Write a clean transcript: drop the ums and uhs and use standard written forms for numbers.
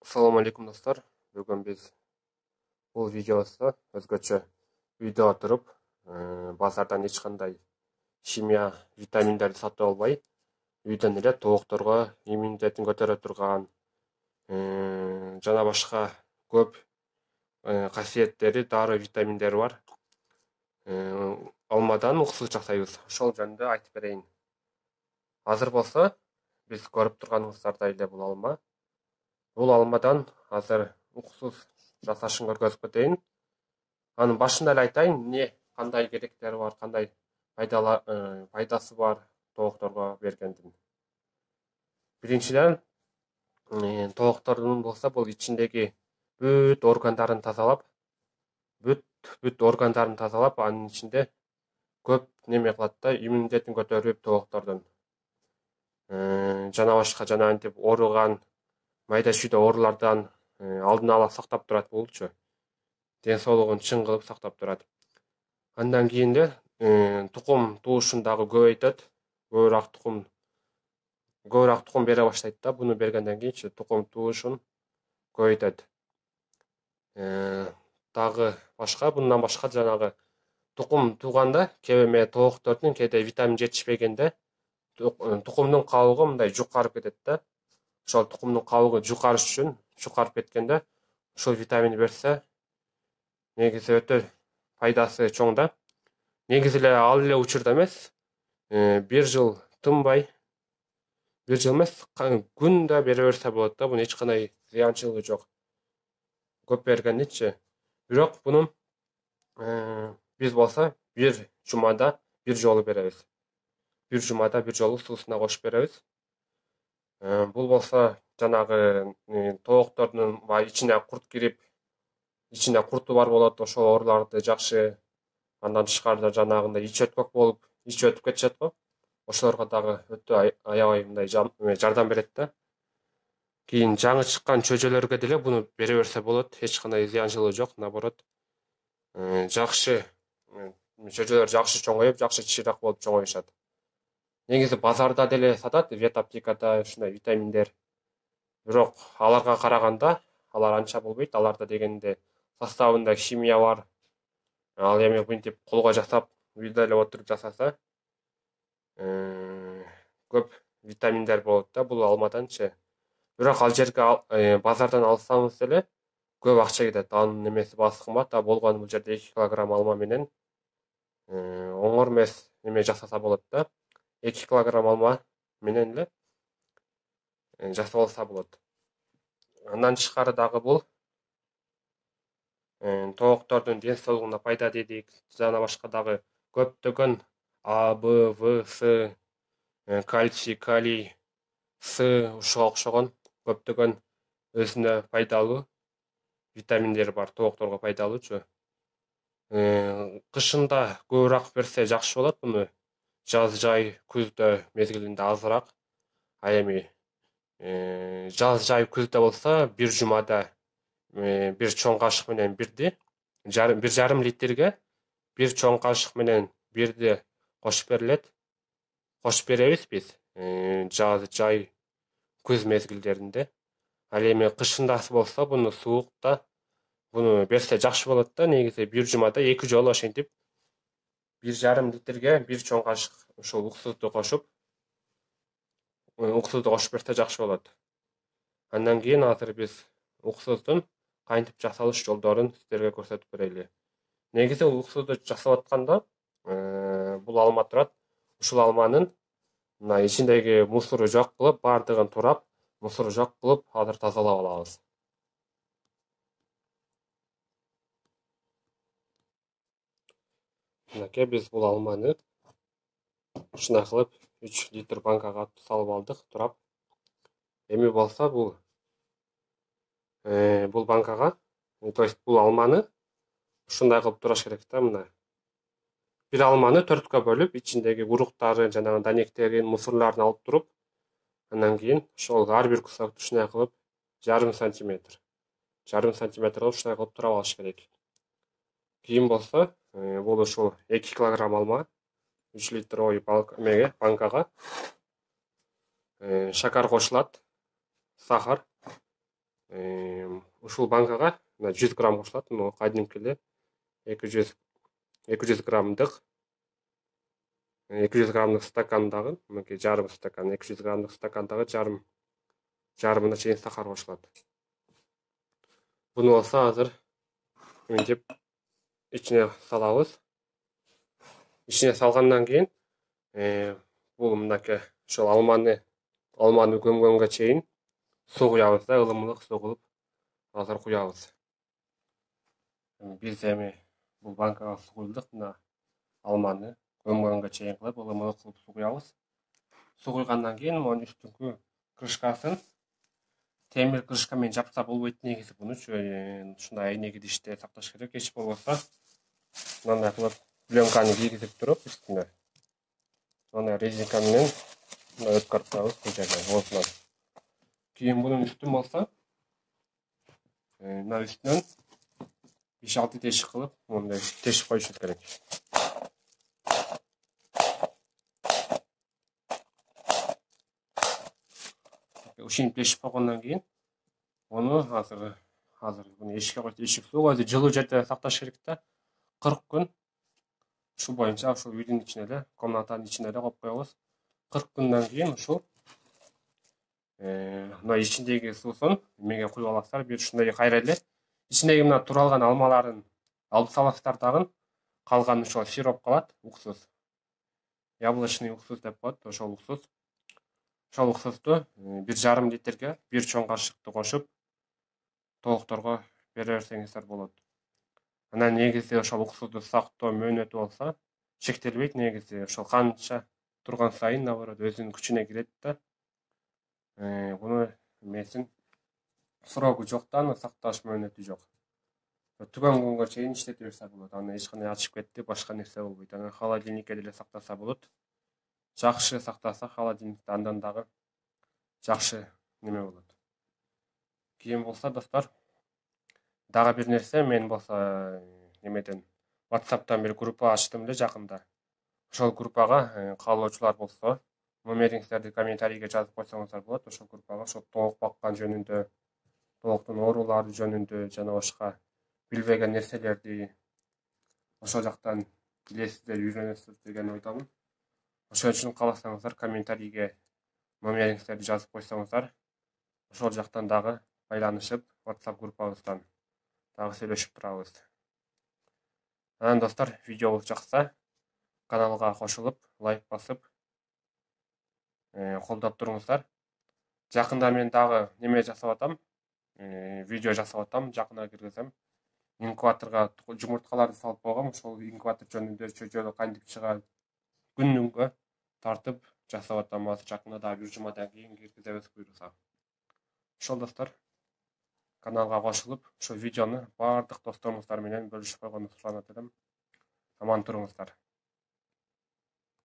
Assalamu alaikum dostlar. Бүгін біз бұл видеода өзгөчө үйдө отуруп, базардан ешқандай химия витаминдерди сатып албай, үйдөн эле тоокторго иммунитетин көтөрө турган жана башка көп касиеттери, дары витаминдери бар алмадан уксус жасайбыз. Ошол жөнүндө айтып берейин. Азыр болсо биз көрүп турганыңыздардай эле бул алма. Бул алмадан азыр уксус жасашын көргөзүп кетейин. Анын башында эле айтайын, кандай керектери бар, кандай пайдасы бар тоокторго бергендин. Биринчиден, тооктордун болсо бул ичиндеги бүт органдарын тазалап, анын ичинде көп неме кылат да, иммунитетин көтөрүп тооктордун. Жана башка жана антип ооруган майда шүйдө оорулардан алдын ала сактап турат болчу. Ден соолугун чың кылып сактап турат. Андан кийин эле тукум туушун дагы көбөйтөт. Көбүрөөк тукум бере баштайт да. Буну бергенден кийин тукум туушун көбөйтөт. Дагы башка, bundan башка жанагы тукум тууганда кээ тооктордун кээде витамин жетишпегенде тукумдун кабыгы мындай жукарып кетет да. Ошол тукумдун кабыгы жукарыш үчүн, жукарып кеткенде ошол витамин берсе, негизи өтө пайдасы чоң да. Негизи эле ал эле учурда эмес, бир жыл тынбай, бир жыл эмес, күндө бере берсе болот да. Бунун эч кандай зыянчылыгы жок. Көп бергеничи. Бирок буну биз болсо бир жумада бир жолу беребиз. Бир жумада бир жолу суусуна кошуп беребиз. Бул болсо жанагы тооктордун ичине курт кирип, ичинде курту бар болот, ошол ооруларды жакшы. Андан тышкары жанагындай ич өткөк болуп, ич өтүп кетишет го. Ошолорго дагы өтө аябай мындай жардам берет да. Кийин жаңы чыккан чөжөлөргө деле буну бере берсе болот. Эч кандай зыянчылыгы жок, наоборот. Жакшы чөжөлөр жакшы чоңоюп, жакшы чыйрак болуп чоңоюшат. Негизи базарда деле сатат, ветаптикада ушундай витаминдер. Бирок аларга караганда алар анча болбойт. Аларда дегенде составында химия бар. Ал эми мынтип колго жасап, үйдө эле отуруп жасаса, көп витаминдер болот да бул алмаданчы. Бирок ал жерге базардан алсаңыз деле көп акча кетет. Анын немеси баасы кымбат, болгону бул жерде 2 килограмм алма менен оңор эмес неме жасаса болот да. 2 килограмм алма менен эле жасап алса болот. Андан тышкары дагы бул тооктордун ден соолугуна пайда дедик. Жана башка дагы көптөгөн А, Б, В, С, кальций, калий, С ушуга окшогон көптөгөн өзүнө пайдалуу витаминдер бар, тоокторго пайдалуучу. Кышында көбүрөөк берсе жакшы болот буну. Жаз, жай, күздө мезгилинде азыраак. Эми жаз, жай, күздө болсо бир жумада бир чоң кашык менен бир жарым литрге бир чоң кашык менен бирди кошуп берилет. Кошуп беребиз биз жаз, жай, күз мезгилдеринде. Ал эми кышында болсо буну суукта буну берсе жакшы болот да. Негизи бир жумада 2 жолу ошентип бир жарым литрге бир чоң кашык ушул уксусту кошуп берсе жакшы болот. Андан кийин азыр биз уксустун кантип жасалыш жолдорун сиздерге көрсөтүп берели. Негизи уксусту жасап атканда бул алма турат. Ушул алманын мына ичиндеги мусору жок кылып, бардыгын турап, мусору жок кылып, азыр тазалап алабыз. Мынакей биз бул алманы ушундай кылып 3 литр банкага салып алдык, турап. Эми болсо бул банкага, то есть бул алманы ушундай кылып тураш керек да, мына. Бир алманы 4кө бөлүп, ичиндеги уруктарын, жанагы данектерин, мусорларын алып туруп, андан кийин ошол ар бир кусокты ушундай кылып жарым сантиметр кылып ушундай кылып турап алыш керек. Кийин болсо бул ушул 2 килограмм алма 3 литр банкага шакар кошулат, сахар. ушул банкага 100 грамм кошулат. Мына кадимки эле 200 граммдык 200 граммдык стакандагы, мынакей жарым стакан, 200 граммдык стакандагы жарымына чейин сахар кошулат. Буну болсо азыр мынтип ичине салабыз. Ичине салгандан кийин бул мынакей ошол алманы көмгөнгө чейин суу куябыз да, ылымдык суу кылып азыр куябыз. Биз эми бул банкага суу куйдук, мына алманы көмгөнгө чейин кылып ылымдык кылып суу куябыз. Суу куйгандан кийин монун үстүнкү крышкасын темир крышка менен жапса болбойт негизи бунучу. Ушундай айнек идиште сакташ керек. Эч болбосо мындай кылып пленканы кийгизип туруп үстүнө мына резинка менен мына өткөрүп коебуз бул жерде оозунан. Кийин бунун үстүн болсо мына үстүнөн 5-6 тешик кылып мындай тешип коюшубуз керек. Ушинтип тешип койгондон кийин муну азыр буну эшикке коюп ичип суу өзү жылуу жерде сакташ керек да. 40 күн ушул боюнча ушул үйдүн ичине эле, комнатанын ичине эле коюп коебуз. 40 күндөн кийин ушул мына ичиндеги суусун эмеге куюп аласыздар. Бир ушундай кайра эле ичиндеги мына туралган алмаларын алып саласыздар дагы. Калган ошол сироп калат, уксус. Яблочный уксус деп коет, ошол уксус. Ошол уксусту 1,5 литрге 1 чоң кашыкты кошуп толукторго бере берсеңиздер болот. Анан негизи ошол уксусту сактоо мөөнөтү болсо чектелбейт негизи. Ошол канча турган сайын наоборот өзүнүн күчүнө кирет да. Буну эмесин срогу жок да, сакташ мөөнөтү жок. Түгөн күнгө чейин иштете берсе болот. Аны эч кандай ачып кетти, башка нерсе болбойт. Анан холодильникке деле сактаса болот. Жакшы сактаса холодильникте андан дагы жакшы неме болот. Кийин болсо достор, дагы бир нерсе, мен болсо немеден WhatsApp'тан бир группа ачтым эле жакында. Ошол группага каалоочулар болсо, номериңиздерди комментарийге жазып койсоңуздар болот. Ошол группага ошо тоок баккан жөнүндө, тооктун оорулары жөнүндө жана башка билбеген нерселерди ошол жактан билесиздер, үйрөнөсүздөр деген ойдомун. Ошол үчүн кааласаңыздар комментарийге номериңиздерди жазып койсоңуздар, ошол жактан дагы байланышып, WhatsApp группабыздан дагы сүйлөшүп турабыз. Анан достор, видеобуз жакса, каналга кошулуп, лайк басып, колдоп туруңуздар. Жакында мен дагы неме жасап атам, видео жасап атам, жакында киргизем. Инкубаторга жумурткаларды салып койгом, ошол инкубатор жөнүндө чөйрөлүк кантип чыгат, күнгө тартып жасап атам. Азыр жакында дагы бир жумадан кийин киргизебиз буюрса. Ошол достор, каналга кошулуп, ошол видеону бардык досторуңуздар менен бөлүшүп койгонду суранат элем. Аман туруңуздар.